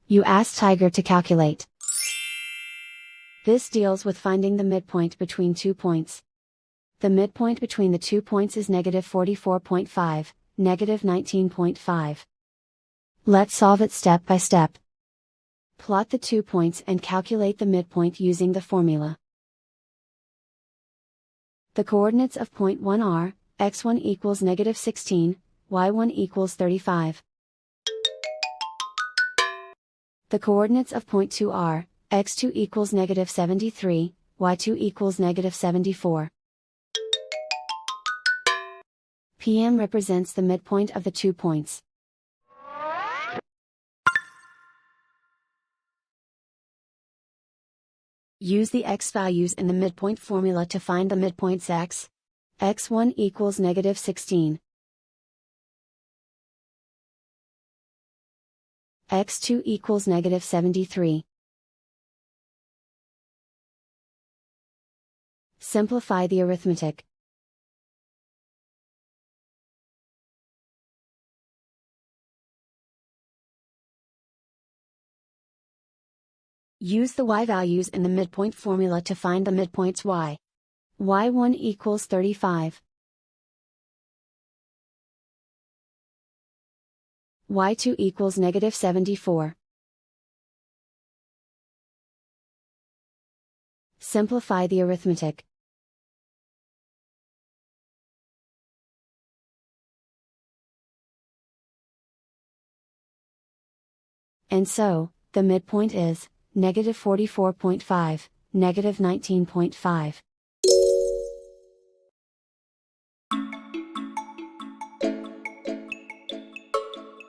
You ask Tiger to calculate. This deals with finding the midpoint between 2 points. The midpoint between the 2 points is negative 44.5, negative 19.5. Let's solve it step by step. Plot the 2 points and calculate the midpoint using the formula. The coordinates of point 1 are, x1 equals negative 16, y1 equals 35. The coordinates of point 2 are, x2 equals negative 73, y2 equals negative 74. PM represents the midpoint of the 2 points. Use the x values in the midpoint formula to find the midpoints x. x1 equals negative 16. x2 equals negative 73. Simplify the arithmetic. Use the y values in the midpoint formula to find the midpoints y. y1 equals 35. y2 equals negative 74. Simplify the arithmetic. And so, the midpoint is negative 44.5, negative 19.5.